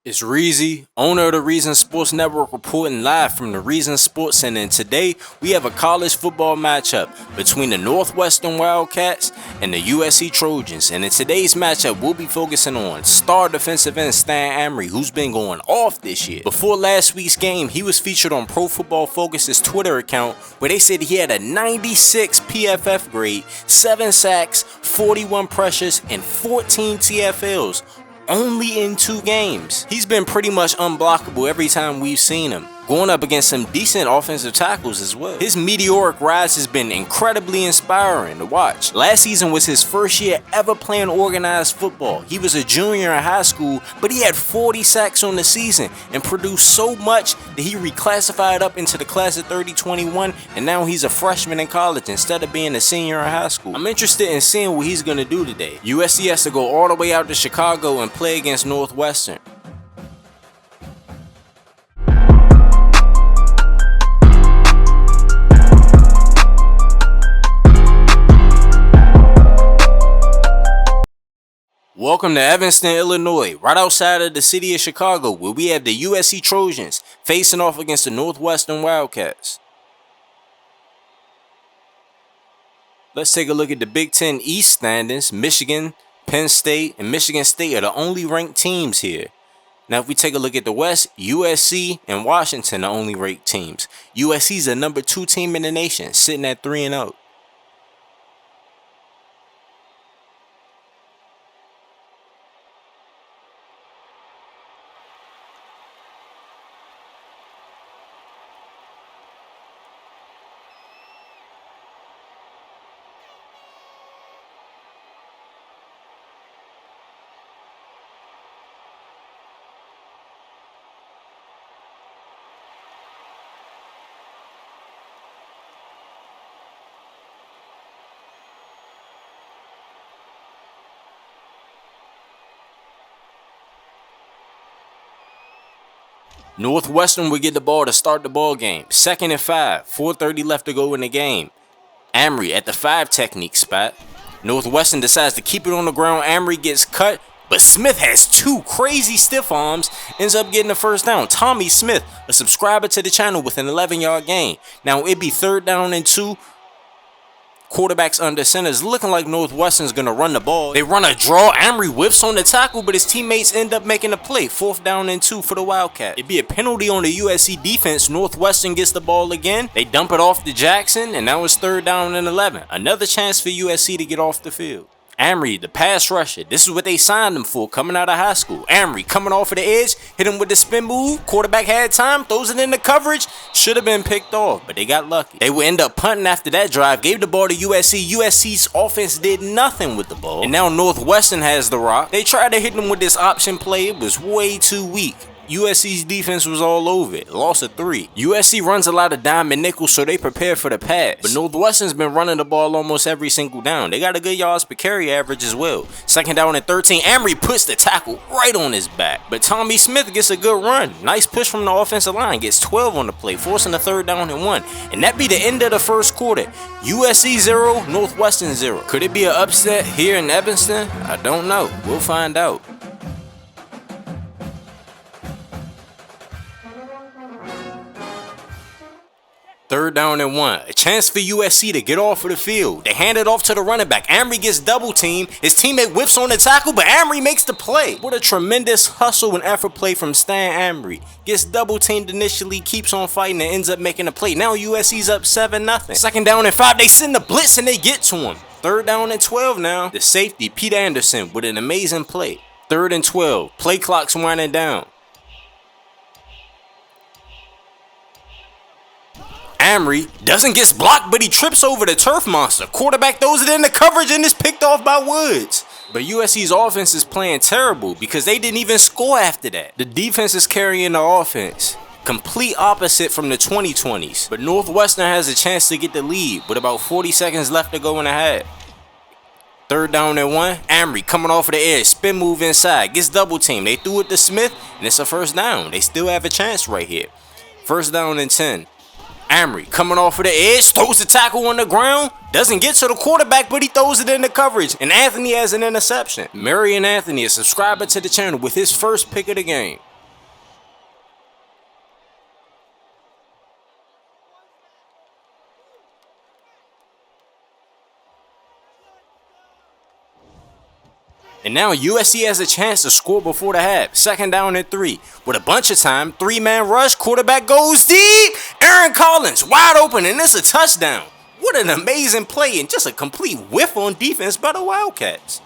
It's Reezy, owner of the Reason Sports Network, reporting live from the Reason Sports Center, and today we have a college football matchup between the Northwestern Wildcats and the USC Trojans. And in today's matchup, we'll be focusing on star defensive end Stan Amory, who's been going off this year. Before last week's game, he was featured on Pro Football Focus's Twitter account, where they said he had a 96 PFF grade, 7 sacks, 41 pressures, and 14 TFLs. Only in 2 games. He's been pretty much unblockable every time we've seen him, going up against some decent offensive tackles as well. His meteoric rise has been incredibly inspiring to watch. Last season was his first year ever playing organized football. He was a junior in high school, but he had 40 sacks on the season and produced so much that he reclassified up into the class of 3021, and now he's a freshman in college instead of being a senior in high school. I'm interested in seeing what he's going to do today. USC has to go all the way out to Chicago and play against Northwestern. Welcome to Evanston, Illinois, right outside of the city of Chicago, where we have the USC Trojans facing off against the Northwestern Wildcats. Let's take a look at the Big Ten East standings. Michigan, Penn State, and Michigan State are the only ranked teams here. Now, if we take a look at the West, USC and Washington are only ranked teams. USC is the number 2 team in the nation, sitting at 3-0. Northwestern will get the ball to start the ball game. 2nd and 5, 4:30 left to go in the game. Amory at the 5 technique spot. Northwestern decides to keep it on the ground. Amory gets cut, but Smith has 2 crazy stiff arms, ends up getting the first down. Tommy Smith, a subscriber to the channel, with an 11-yard gain. Now it'd be 3rd down and 2. Quarterbacks under center. Is looking like Northwestern's going to run the ball. They run a draw. Amory whips on the tackle, but his teammates end up making a play. 4th down and 2 for the Wildcat. It'd be a penalty on the USC defense. Northwestern gets the ball again. They dump it off to Jackson, and now it's 3rd down and 11. Another chance for USC to get off the field. Amory, the pass rusher. This is what they signed him for coming out of high school. Amory coming off of the edge, hit him with the spin move. Quarterback had time, throws it in the coverage. Should have been picked off, but they got lucky. They would end up punting after that drive, gave the ball to USC. USC's offense did nothing with the ball. And now Northwestern has the rock. They tried to hit him with this option play. It was way too weak. USC's defense was all over it. Loss of 3. USC runs a lot of dime and nickel, so they prepare for the pass. But Northwestern's been running the ball almost every single down. They got a good yards per carry average as well. 2nd down and 13. Amory puts the tackle right on his back. But Tommy Smith gets a good run. Nice push from the offensive line. Gets 12 on the play, forcing a 3rd down and 1. And that be the end of the first quarter. USC 0, Northwestern 0. Could it be an upset here in Evanston? I don't know. We'll find out. Third down and 1. A chance for USC to get off of the field. They hand it off to the running back. Amory gets double teamed. His teammate whips on the tackle, but Amory makes the play. What a tremendous hustle and effort play from Stan Amory. Gets double teamed initially, keeps on fighting, and ends up making a play. Now USC's up 7-0. 2nd down and 5. They send the blitz and they get to him. 3rd down and 12 now. The safety, Pete Anderson, with an amazing play. 3rd and 12. Play clock's winding down. Amory doesn't get blocked, but he trips over the turf monster. Quarterback throws it in the coverage and is picked off by Woods. But USC's offense is playing terrible because they didn't even score after that. The defense is carrying the offense. Complete opposite from the 2020s. But Northwestern has a chance to get the lead with about 40 seconds left to go in the half. 3rd down and 1. Amory coming off of the edge. Spin move inside. Gets double teamed. They threw it to Smith, and it's a 1st down. They still have a chance right here. 1st down and 10. Amory coming off of the edge, throws the tackle on the ground, doesn't get to the quarterback, but he throws it in the coverage, and Anthony has an interception. Marion Anthony, a subscriber to the channel, with his first pick of the game. And now USC has a chance to score before the half. Second down and 3. With a bunch of time, 3-man rush, quarterback goes deep. Aaron Collins wide open, and it's a touchdown. What an amazing play and just a complete whiff on defense by the Wildcats.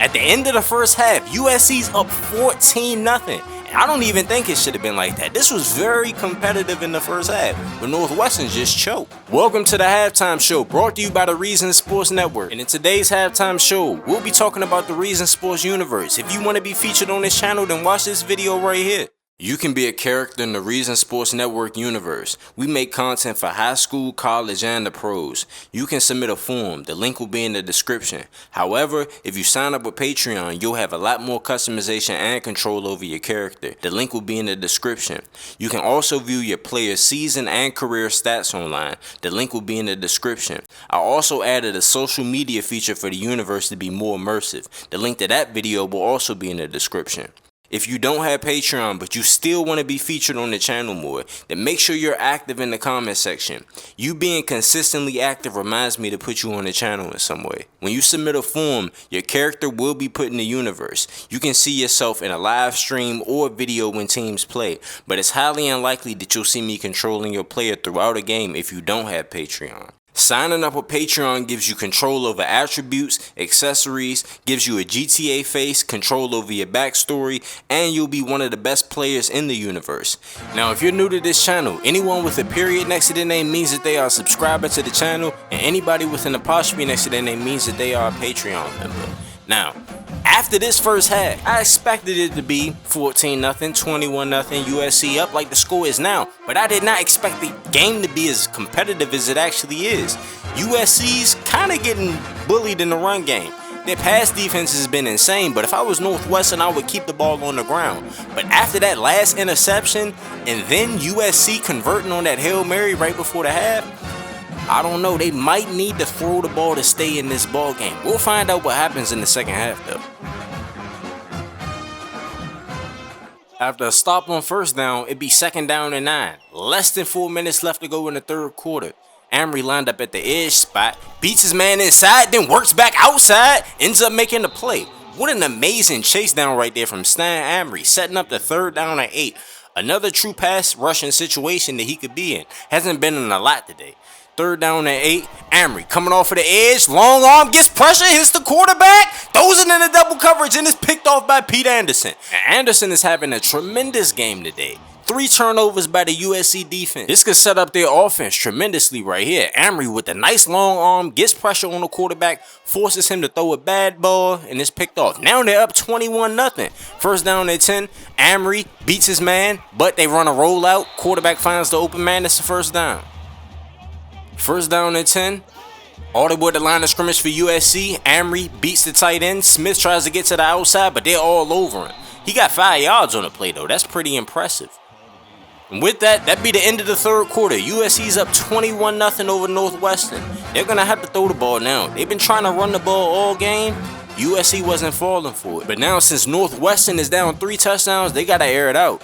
At the end of the first half, USC's up 14-0. And I don't even think it should have been like that. This was very competitive in the first half, but Northwestern just choked. Welcome to the Halftime Show, brought to you by the Reason Sports Network. And in today's Halftime Show, we'll be talking about the Reason Sports universe. If you want to be featured on this channel, then watch this video right here. You can be a character in the Reason Sports Network universe. We make content for high school, college, and the pros. You can submit a form. The link will be in the description. However, if you sign up with Patreon, you'll have a lot more customization and control over your character. The link will be in the description. You can also view your player's season and career stats online. The link will be in the description. I also added a social media feature for the universe to be more immersive. The link to that video will also be in the description. If you don't have Patreon, but you still want to be featured on the channel more, then make sure you're active in the comment section. You being consistently active reminds me to put you on the channel in some way. When you submit a form, your character will be put in the universe. You can see yourself in a live stream or video when teams play, but it's highly unlikely that you'll see me controlling your player throughout a game if you don't have Patreon. Signing up with Patreon gives you control over attributes, accessories, gives you a GTA face, control over your backstory, and you'll be one of the best players in the universe. Now, if you're new to this channel, anyone with a period next to their name means that they are a subscriber to the channel, and anybody with an apostrophe next to their name means that they are a Patreon member. Now, after this first half, I expected it to be 14-0, 21-0, USC up like the score is now, but I did not expect the game to be as competitive as it actually is. USC's kind of getting bullied in the run game. Their pass defense has been insane, but if I was Northwestern, I would keep the ball on the ground. But after that last interception, and then USC converting on that Hail Mary right before the half, I don't know, they might need to throw the ball to stay in this ball game. We'll find out what happens in the second half though. After a stop on first down, it'd be second down and 9. Less than 4 minutes left to go in the third quarter. Amory lined up at the edge spot, beats his man inside, then works back outside, ends up making the play. What an amazing chase down right there from Stan Amory, setting up the third down and 8. Another true pass rushing situation that he could be in. Hasn't been in a lot today. Third down and 8. Amory coming off of the edge. Long arm, gets pressure, hits the quarterback. Throws it in the double coverage and is picked off by Pete Anderson. And Anderson is having a tremendous game today. 3 turnovers by the USC defense. This could set up their offense tremendously right here. Amory with a nice long arm, gets pressure on the quarterback, forces him to throw a bad ball, and is picked off. Now they're up 21-0. First down and 10. Amory beats his man, but they run a rollout. Quarterback finds the open man. It's the first down. First down and 10. All the way to the line of scrimmage for USC. Amory beats the tight end. Smith tries to get to the outside, but they're all over him. He got 5 yards on the play, though. That's pretty impressive. And with that, that'd be the end of the third quarter. USC's up 21-0 over Northwestern. They're going to have to throw the ball now. They've been trying to run the ball all game. USC wasn't falling for it. But now, since Northwestern is down 3 touchdowns, they got to air it out.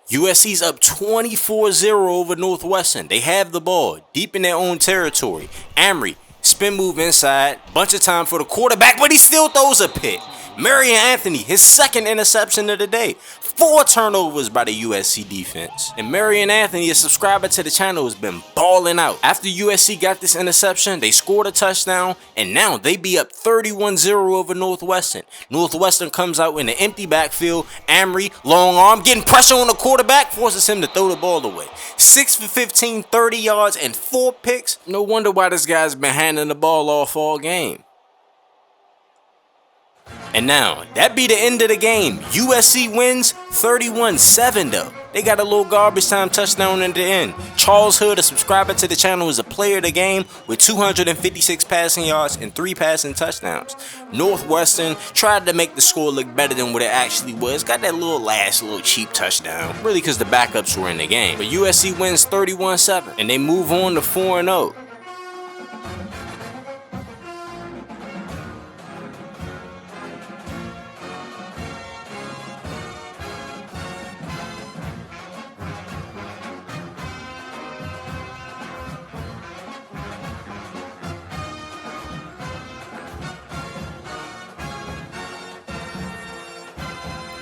USC's up 24-0 over Northwestern. They have the ball deep in their own territory. Amory, spin move inside. Bunch of time for the quarterback, but he still throws a pick. Marion Anthony, his second interception of the day. 4 turnovers by the USC defense. And Marion Anthony, a subscriber to the channel, has been balling out. After USC got this interception, they scored a touchdown, and now they be up 31-0 over Northwestern. Northwestern comes out in the empty backfield. Amory, long arm, getting pressure on the quarterback, forces him to throw the ball away. 6 for 15, 30 yards, and 4 picks. No wonder why this guy's been handing the ball off all game. And now, that be the end of the game. USC wins 31-7 though. They got a little garbage time touchdown in the end. Charles Hood, a subscriber to the channel, is a player of the game with 256 passing yards and 3 passing touchdowns. Northwestern tried to make the score look better than what it actually was. Got that little cheap touchdown. Really because the backups were in the game. But USC wins 31-7 and they move on to 4-0.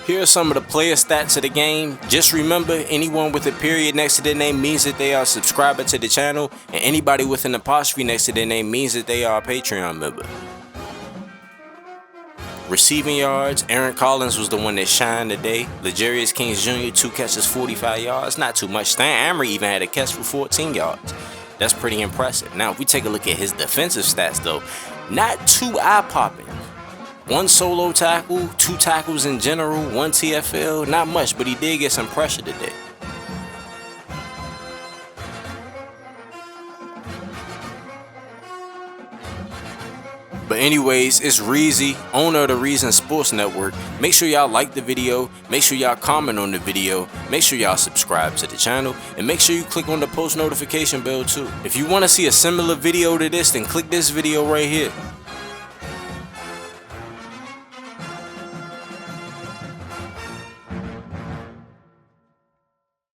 Here are some of the player stats of the game. Just remember, anyone with a period next to their name means that they are a subscriber to the channel, and anybody with an apostrophe next to their name means that they are a Patreon member. Receiving yards, Aaron Collins was the one that shined today. Legarius Kings Jr., 2 catches, 45 yards. Not too much. Stan Amory even had a catch for 14 yards. That's pretty impressive. Now, if we take a look at his defensive stats, though, not too eye-popping. 1 solo tackle, 2 tackles in general, 1 TFL. Not much, but he did get some pressure today. But anyways, it's Reezy, owner of the Reason Sports Network. Make sure y'all like the video, make sure y'all comment on the video, make sure y'all subscribe to the channel, and make sure you click on the post notification bell too. If you want to see a similar video to this, then click this video right here.